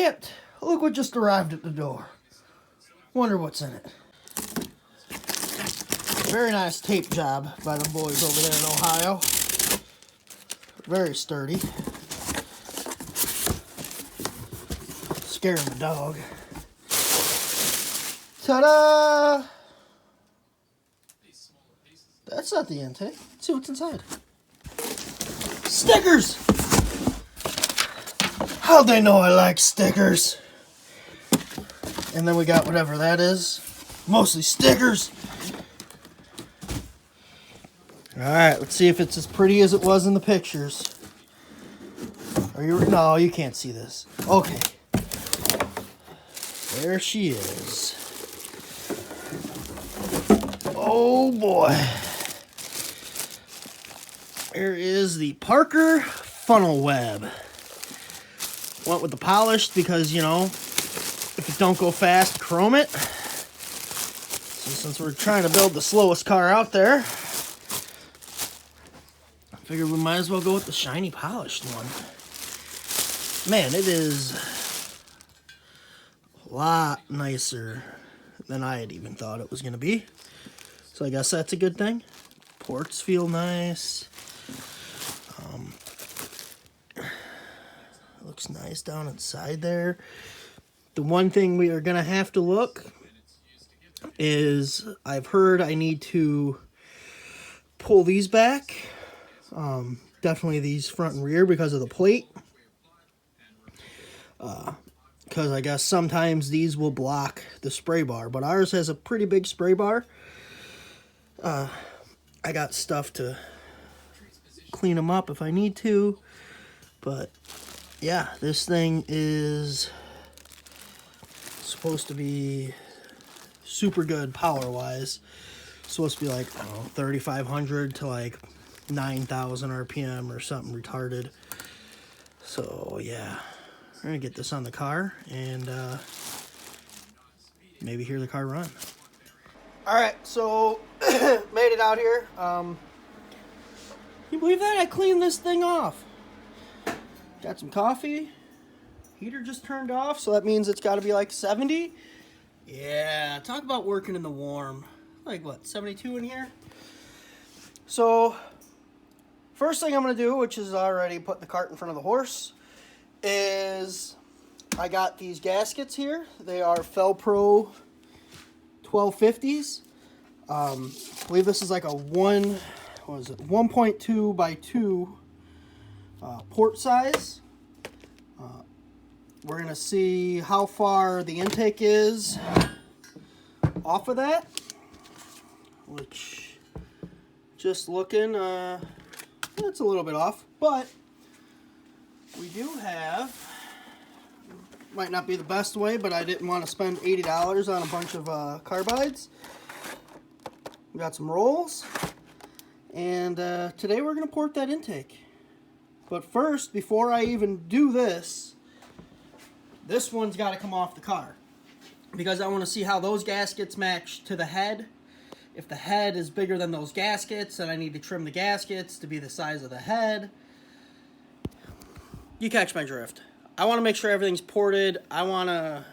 stamped. Look what just arrived at the door. Wonder what's in it. Very nice tape job by the boys over there in Ohio. Very sturdy. Scaring the dog. Ta-da! That's not the intake. Let's see what's inside. Stickers! How'd they know I like stickers? And then we got whatever that is. Mostly stickers. Alright, let's see if it's as pretty as it was in the pictures. Are you? No, you can't see this. Okay. There she is. Oh boy. There is the Parker funnel web. Went with the polished because, you know, if it don't go fast, chrome it. So since we're trying to build the slowest car out there, I figured we might as well go with the shiny polished one. Man, it is a lot nicer than I had even thought it was going to be. So I guess that's a good thing. Ports feel nice. Looks nice down inside there. The one thing we are going to have to look is I've heard I need to pull these back. Definitely these front and rear because of the plate. Because I guess sometimes these will block the spray bar. But ours has a pretty big spray bar. I got stuff to clean them up if I need to. But yeah, this thing is supposed to be super good power-wise. Supposed to be like, I don't know, 3,500 to like 9,000 RPM or something retarded. So yeah, we're gonna get this on the car and maybe hear the car run. All right, so made it out here. Can you believe that? I cleaned this thing off. Got some coffee. Heater just turned off, so that means it's got to be like 70. Yeah, talk about working in the warm. Like what, 72 in here? So, first thing I'm going to do, which is already putting the cart in front of the horse, is I got these gaskets here. They are Felpro 1250s. I believe this is like a 1.2 by 2 port size. We're going to see how far the intake is off of that, which, just looking, it's a little bit off, but we do have, might not be the best way, but I didn't want to spend $80 on a bunch of carbides. We got some rolls, and today we're going to port that intake. But first, before I even do this one's got to come off the car, because I want to see how those gaskets match to the head. If the head is bigger than those gaskets, then I need to trim the gaskets to be the size of the head. You catch my drift. I want to make sure everything's ported. I want to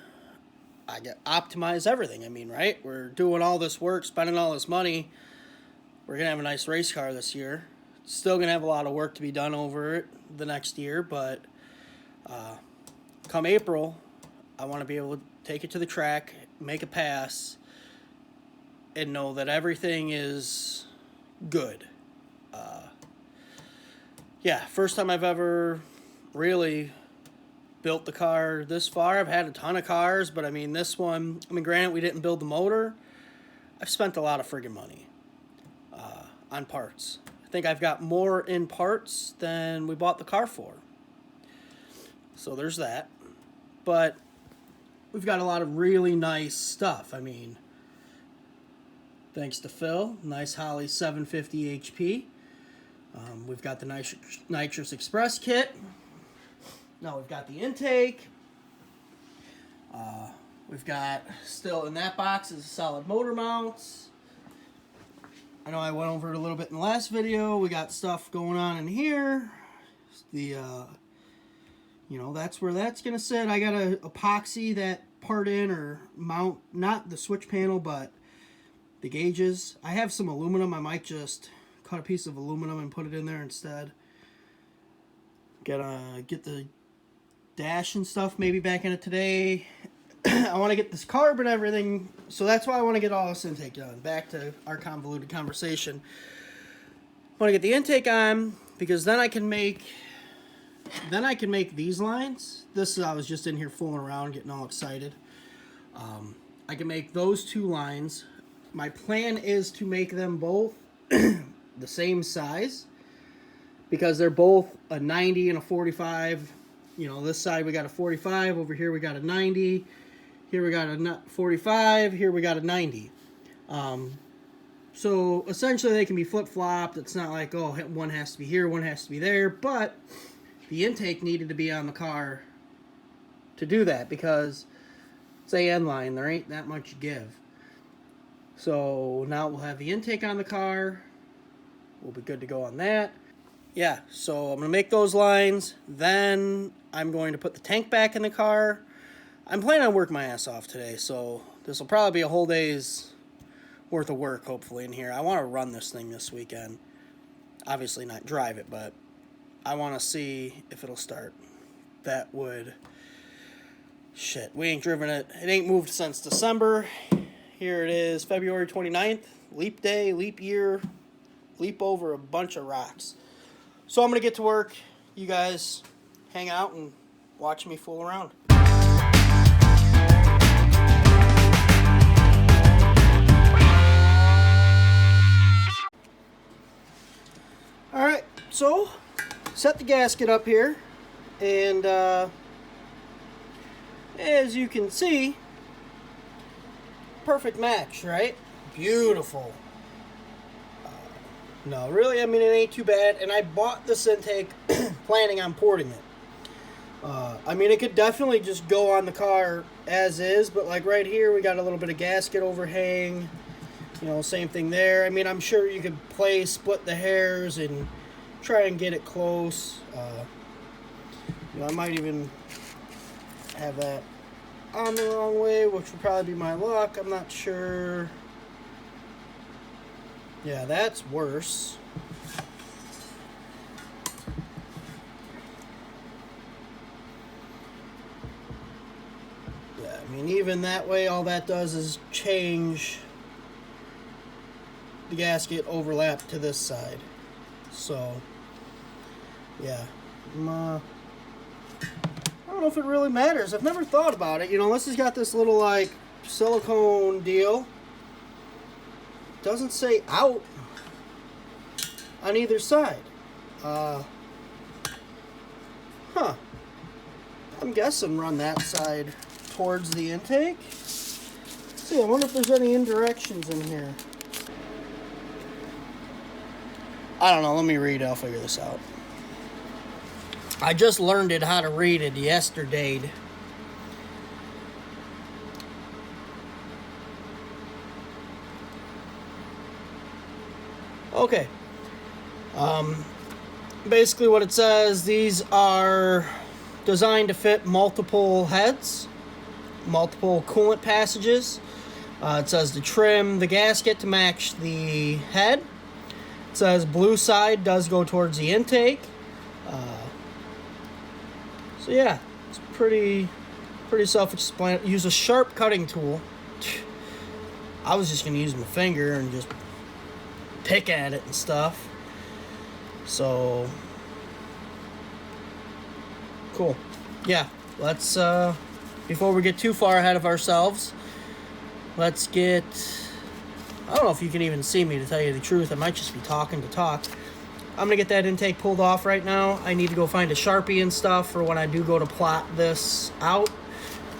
optimize everything. I mean, right? We're doing all this work, spending all this money. We're going to have a nice race car this year. Still going to have a lot of work to be done over it the next year, but come April, I want to be able to take it to the track, make a pass, and know that everything is good. Yeah, first time I've ever really built the car this far. I've had a ton of cars, but I mean, this one, granted, we didn't build the motor. I've spent a lot of friggin' money on parts. I think I've got more in parts than we bought the car for. So there's that. But we've got a lot of really nice stuff. I mean, thanks to Phil, nice Holley 750 HP. We've got the Nitrous Express kit. Now we've got the intake. We've got, still in that box is solid motor mounts. I know I went over it a little bit in the last video. We got stuff going on in here. The you know, that's where that's going to sit. I got to epoxy that part in, or mount, not the switch panel, but the gauges. I have some aluminum. I might just cut a piece of aluminum and put it in there instead. Gotta get the dash and stuff maybe back in it today. I want to get this carb and everything, so that's why I want to get all this intake done. Back to our convoluted conversation. I want to get the intake on, because then I can make these lines. I was just in here fooling around, getting all excited. I can make those two lines. My plan is to make them both the same size, because they're both a 90 and a 45. You know, this side we got a 45, over here we got a 90, here we got a 45, here we got a 90. So essentially they can be flip-flopped. It's not like, oh, one has to be here, one has to be there, but the intake needed to be on the car to do that, because it's AN line, there ain't that much give. So now we'll have the intake on the car. We'll be good to go on that. Yeah, so I'm going to make those lines. Then I'm going to put the tank back in the car. I'm planning on working my ass off today, so this will probably be a whole day's worth of work, hopefully, in here. I want to run this thing this weekend. Obviously not drive it, but I want to see if it'll start. That would... Shit, we ain't driven it. It ain't moved since December. Here it is, February 29th. Leap day, leap year, leap over a bunch of rocks. So I'm going to get to work. You guys hang out and watch me fool around. Alright, so set the gasket up here. And as you can see, perfect match, right? Beautiful. No, really, I mean, it ain't too bad. And I bought this intake planning on porting it. I mean, it could definitely just go on the car as is, but like right here, we got a little bit of gasket overhang. You know, same thing there. I mean, I'm sure you could split the hairs and try and get it close. You know, I might even have that on the wrong way, which would probably be my luck. I'm not sure. Yeah, that's worse. Yeah, I mean, even that way, all that does is change the gasket overlap to this side. So, yeah. I don't know if it really matters. I've never thought about it. You know, this has got this little, like, silicone deal. Doesn't say out on either side. I'm guessing run that side towards the intake. Let's see, I wonder if there's any indirections in here. I don't know. Let me read it. I'll figure this out. I just learned it how to read it yesterday. Okay. Basically what it says, these are designed to fit multiple heads, multiple coolant passages. It says to trim the gasket to match the head. It says blue side does go towards the intake. So yeah, it's pretty self-explanatory. Use a sharp cutting tool. I was just going to use my finger and just pick at it and stuff. So cool. Yeah, let's before we get too far ahead of ourselves, let's get, I don't know if you can even see me, to tell you the truth. I might just be talking to talk. I'm gonna get that intake pulled off right now. I need to go find a Sharpie and stuff for when I do go to plot this out,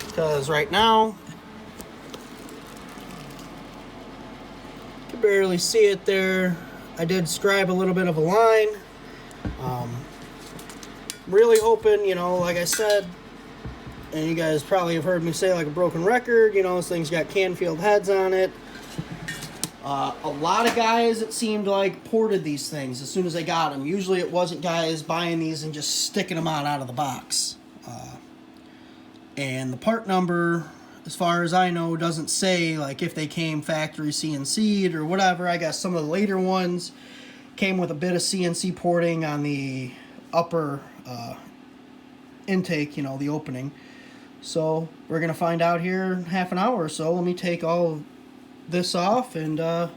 because right now you can barely see it there. I did scribe a little bit of a line. Really hoping, you know, like I said, and you guys probably have heard me say like a broken record, you know, this thing's got Canfield heads on it. A lot of guys, it seemed like, ported these things as soon as they got them. Usually it wasn't guys buying these and just sticking them out of the box. And the part number, as far as I know, doesn't say like if they came factory CNC'd or whatever. I guess some of the later ones came with a bit of CNC porting on the upper intake, you know, the opening. So we're going to find out here in half an hour or so. Let me take all of this off and as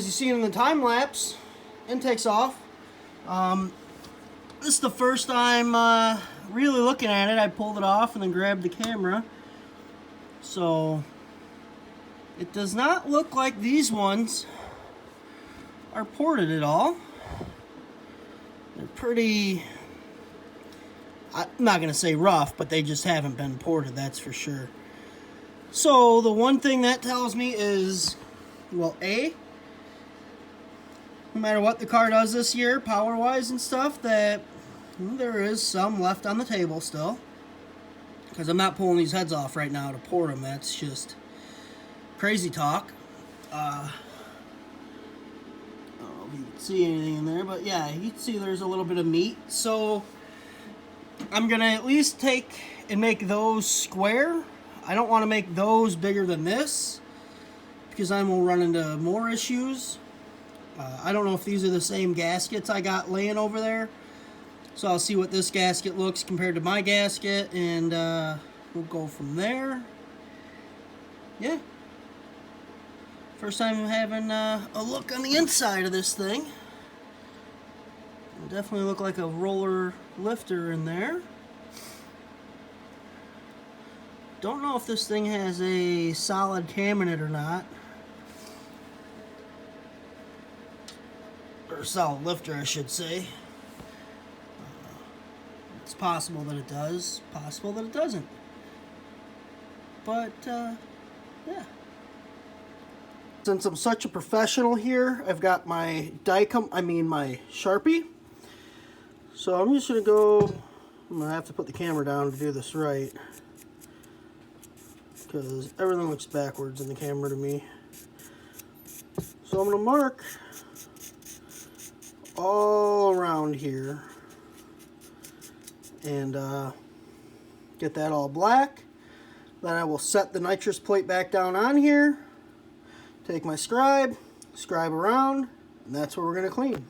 you see in the time lapse, intake's off. This is the first time really looking at it. I pulled it off and then grabbed the camera. So it does not look like these ones are ported at all. They're pretty, I'm not going to say rough, but they just haven't been ported, that's for sure. So the one thing that tells me is, well, A, no matter what the car does this year, power-wise and stuff, that there is some left on the table still. Because I'm not pulling these heads off right now to port them. That's just crazy talk. I don't know if you can see anything in there, but yeah, you can see there's a little bit of meat. So I'm going to at least take and make those square. I don't want to make those bigger than this, because then we'll run into more issues. I don't know if these are the same gaskets I got laying over there. So I'll see what this gasket looks compared to my gasket, and we'll go from there. Yeah. First time I'm having a look on the inside of this thing. It'll definitely look like a roller lifter in there. Don't know if this thing has a solid cam in it or not. Or solid lifter, I should say. It's possible that it does, possible that it doesn't. But, yeah. Since I'm such a professional here, I've got my my Sharpie. So I'm just going to go, I'm going to have to put the camera down to do this right, because everything looks backwards in the camera to me. So I'm going to mark all around here and get that all black. Then I will set the nitrous plate back down on here, take my scribe around, and that's what we're going to clean.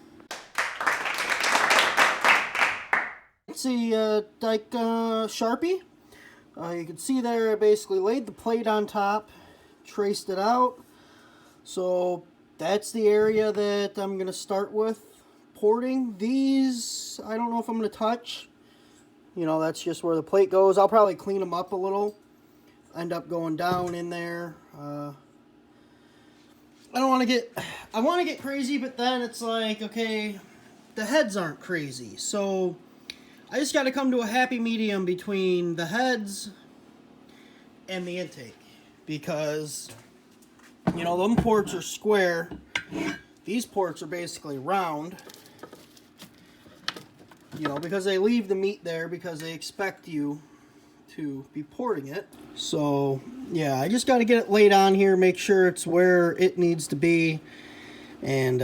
It's a Dyke Sharpie. You can see there I basically laid the plate on top, traced it out. So that's the area that I'm going to start with porting. These, I don't know if I'm going to touch. You know, that's just where the plate goes. I'll probably clean them up a little. End up going down in there. I want to get crazy, but then it's like, okay, the heads aren't crazy. So I just got to come to a happy medium between the heads and the intake. Because, you know, them ports are square. These ports are basically round. You know, because they leave the meat there because they expect you to be porting it. So, yeah, I just got to get it laid on here, make sure it's where it needs to be. And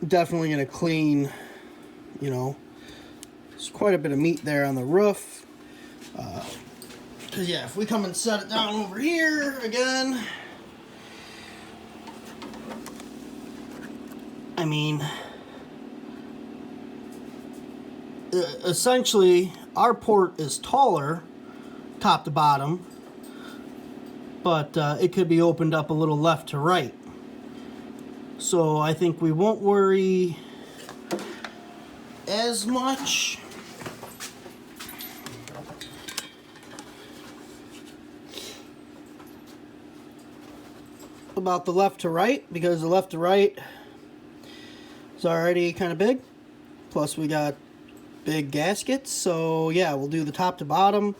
definitely going to clean, you know, there's quite a bit of meat there on the roof. Because, yeah, if we come and set it down over here again, I mean, essentially, our port is taller, top to bottom, but it could be opened up a little left to right. So I think we won't worry as much about the left to right, because the left to right is already kind of big. Plus we got big gaskets. So yeah, we'll do the top to bottom,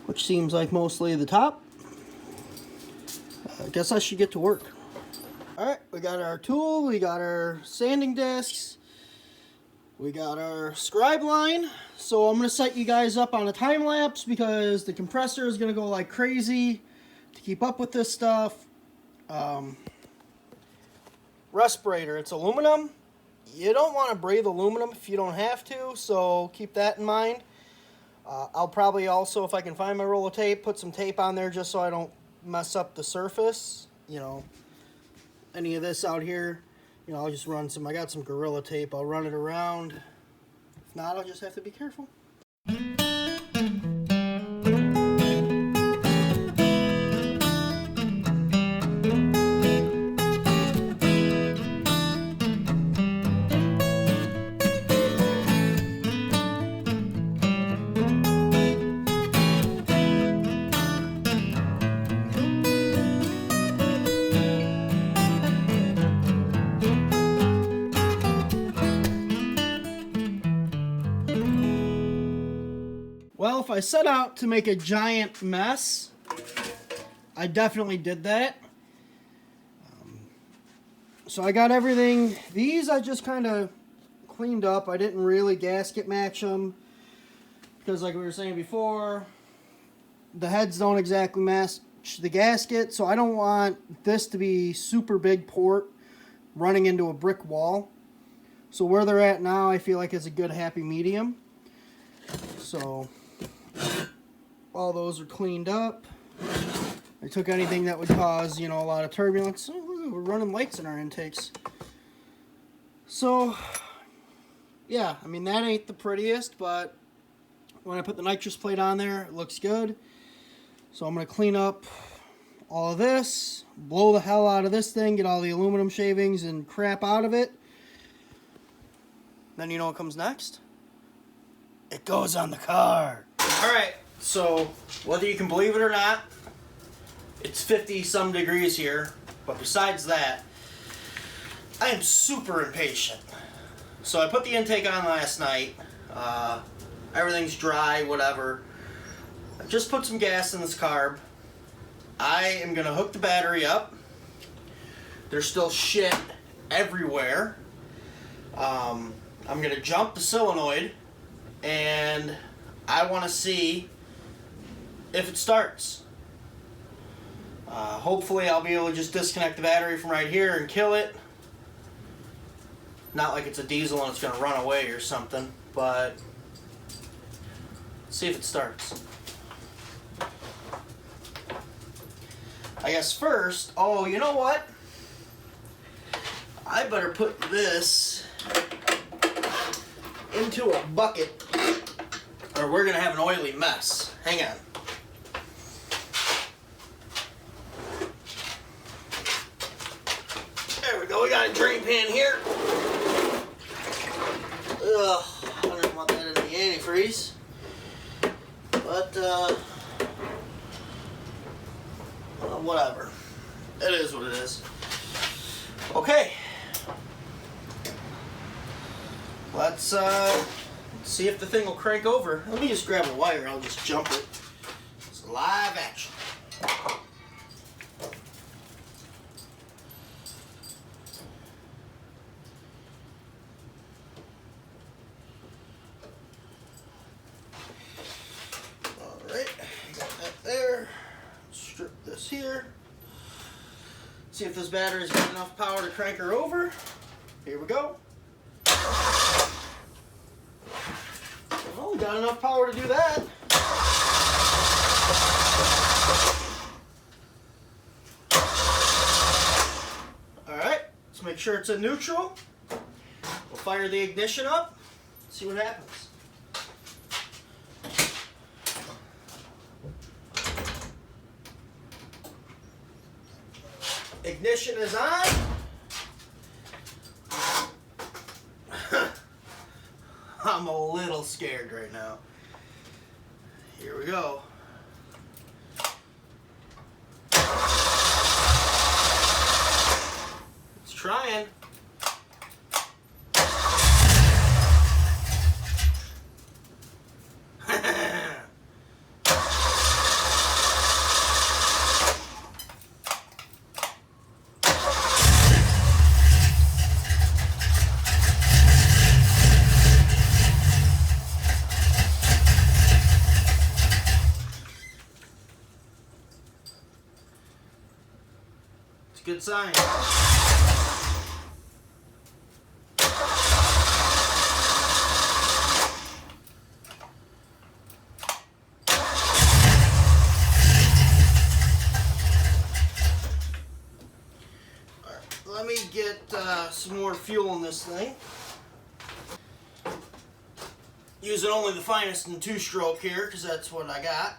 which seems like mostly the top. I guess I should get to work. Alright, we got our tool, we got our sanding discs. We got our scribe line. So I'm going to set you guys up on a time lapse because the compressor is going to go like crazy to keep up with this stuff. Respirator, it's aluminum. You don't want to braid aluminum if you don't have to, so keep that in mind. I'll probably also, if I can find my roll of tape, put some tape on there just so I don't mess up the surface. You know, any of this out here, you know, I'll just run some, I got some Gorilla tape, I'll run it around. If not, I'll just have to be careful. Well, if I set out to make a giant mess, I definitely did that. So I got everything. These I just kind of cleaned up. I didn't really gasket match them because, like we were saying before, the heads don't exactly match the gasket. So I don't want this to be super big port running into a brick wall. So where they're at now, I feel like is a good happy medium. So all those are cleaned up. I took anything that would cause, you know, a lot of turbulence. Oh, we're running lights in our intakes. So, yeah, I mean, that ain't the prettiest, but when I put the nitrous plate on there, it looks good. So I'm going to clean up all of this, blow the hell out of this thing, get all the aluminum shavings and crap out of it. Then you know what comes next? It goes on the car. Alright, so whether you can believe it or not, it's 50 some degrees here, but besides that, I am super impatient. So I put the intake on last night. Everything's dry, whatever. I just put some gas in this carb. I am going to hook the battery up. There's still shit everywhere. I'm going to jump the solenoid, and I want to see if it starts. Hopefully I'll be able to just disconnect the battery from right here and kill it. Not like it's a diesel and it's going to run away or something, but see if it starts. I guess first, oh, you know what? I better put this into a bucket or we're going to have an oily mess. Hang on. There we go. We got a drain pan here. Ugh, I don't even want that in the antifreeze. But, well, whatever. It is what it is. Okay. Let's see if the thing will crank over. Let me just grab a wire. I'll just jump it. It's live action. Alright, got that there. Strip this here. See if this battery's got enough power to crank her over. Here we go. Well, we got enough power to do that. Alright, let's make sure it's in neutral. We'll fire the ignition up, see what happens. Ignition is on. I'm a little scared right now. Here we go. It's trying. It's a good sign. Let me get some more fuel in this thing. Using only the finest in two-stroke here, because that's what I got.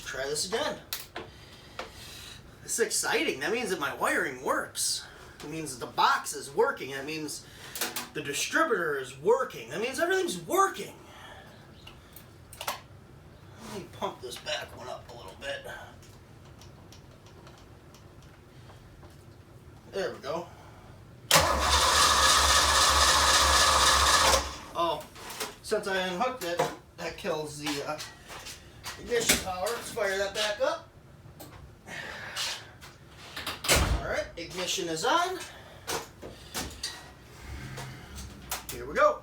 Try this again. It's exciting. That means that my wiring works. It means that the box is working. That means the distributor is working. That means everything's working. Let me pump this back one up a little bit. There we go. Oh, since I unhooked it, that kills the ignition power. Let's fire that back up. Alright, ignition is on. Here we go.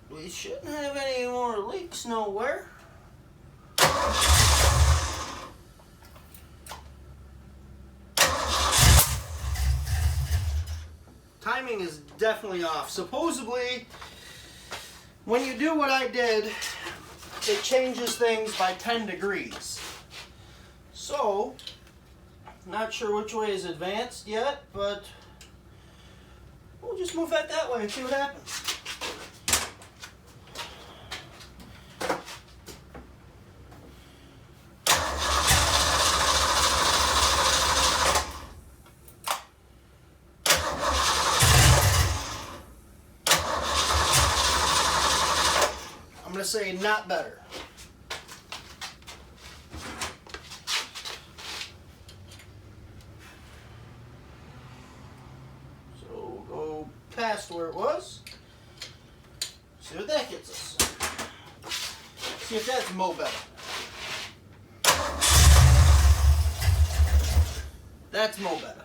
We shouldn't have any more leaks nowhere. Timing is definitely off. Supposedly, when you do what I did, it changes things by 10 degrees. So, not sure which way is advanced yet, but we'll just move that way and see what happens. I'm going to say not better. So we'll go past where it was. See what that gets us. See if that's mo better. That's mo better.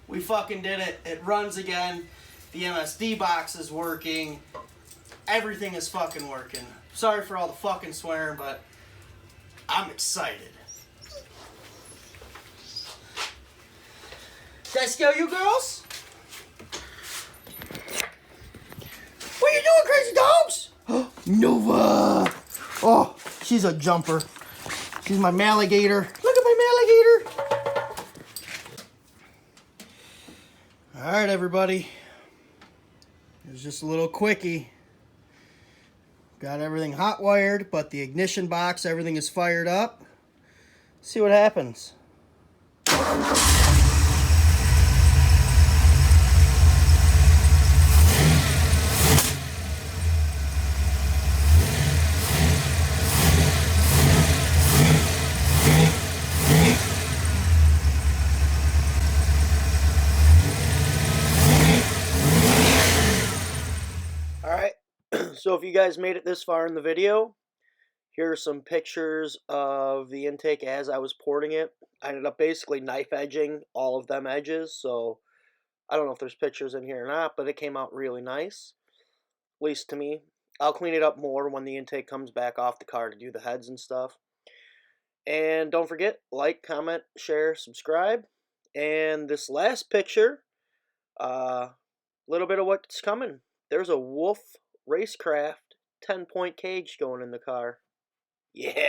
We fucking did it. It runs again. The MSD box is working. Everything is fucking working. Sorry for all the fucking swearing, but I'm excited. Did I scare you girls? What are you doing, crazy dogs? Nova! Oh, she's a jumper. She's my Maligator. Look at my Maligator! Alright, everybody. There's just a little quickie. Got everything hot wired, but the ignition box, everything is fired up. See what happens. So if you guys made it this far in the video, here are some pictures of the intake as I was porting it. I ended up basically knife edging all of them edges, so I don't know if there's pictures in here or not, but it came out really nice, at least to me. I'll clean it up more when the intake comes back off the car to do the heads and stuff. And don't forget, like, comment, share, subscribe. And this last picture, a little bit of what's coming. There's a Wolf Racecraft 10-point cage going in the car. Yeah.